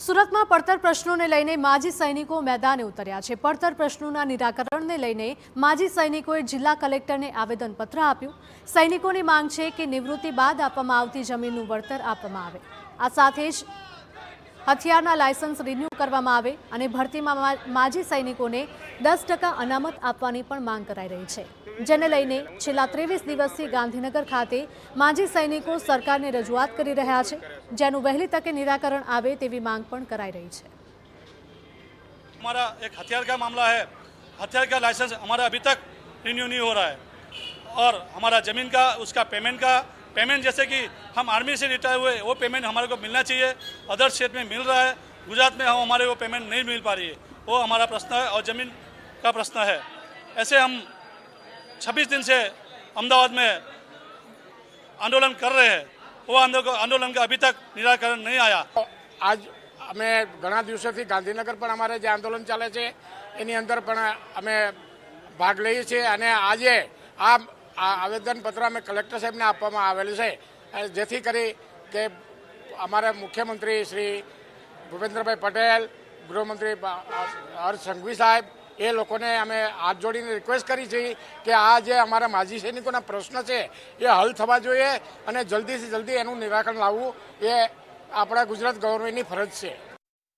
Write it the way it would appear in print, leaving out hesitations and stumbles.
સુરતમાં પડતર પ્રશ્નોને લઈને માજી સૈનિકો મેદાને ઉતર્યા છે। પડતર પ્રશ્નોના નિરાકરણને લઈને માજી સૈનિકોએ જિલ્લા કલેક્ટરને આવેદનપત્ર આપ્યું। સૈનિકોની માંગ છે કે નિવૃત્તિ બાદ આપવામાં આવતી જમીનનું વળતર આપવામાં આવે। આ સાથે જ હથિયારના લાયસન્સ રિન્યૂ કરવામાં આવે અને ભરતીમાં માજી સૈનિકોને 10% અનામત આપવાની પણ માંગ કરાઈ રહી છે, જેને લઈને છેલ્લા 23 દિવસથી ગાંધીનગર ખાતે માજી સૈનિકો સરકારને રજૂઆત કરી રહ્યા છે, જેનું વહેલી તકે નિરાકરણ આવે તેવી માંગ પણ કરાઈ રહી છે। हमारा एक हथियार का मामला है। हथियार का लाइसेंस हमारा अभी तक रिन्यू नहीं हो रहा है और हमारा ज़मीन का उसका पेमेंट जैसे कि हम आर्मी से रिटायर हुए वो पेमेंट हमारे को मिलना चाहिए। अदर स्टेट में मिल रहा है, गुजरात में हमारे को पेमेंट नहीं मिल पा रही है, वो हमारा प्रश्न है और ज़मीन का प्रश्न है। ऐसे हम 26 दिन से अहमदाबाद में आंदोलन कर रहे हैं, वो आंदोलन का अभी तक निराकरण नहीं आया। आज અમે ઘણા દિવસોથી ગાંધીનગર પણ અમારે જે આંદોલન ચાલે છે એની અંદર પણ અમે ભાગ લઈએ છીએ અને આજે આ આવેદનપત્ર અમે કલેક્ટર સાહેબને આપવામાં આવેલું છે, જેથી કરી કે અમારા મુખ્યમંત્રી શ્રી ભૂપેન્દ્રભાઈ પટેલ, ગૃહમંત્રી હર્ષ સંઘવી સાહેબ એ લોકોને અમે હાથ જોડીને રિક્વેસ્ટ કરી છે કે આ જે અમારા માજી સૈનિકોના પ્રશ્ન છે એ હલ થવા જોઈએ અને જલ્દીથી જલ્દી એનું નિરાકરણ લાવવું એ આપણા ગુજરાત ગવર્મેન્ટની ફરજ છે।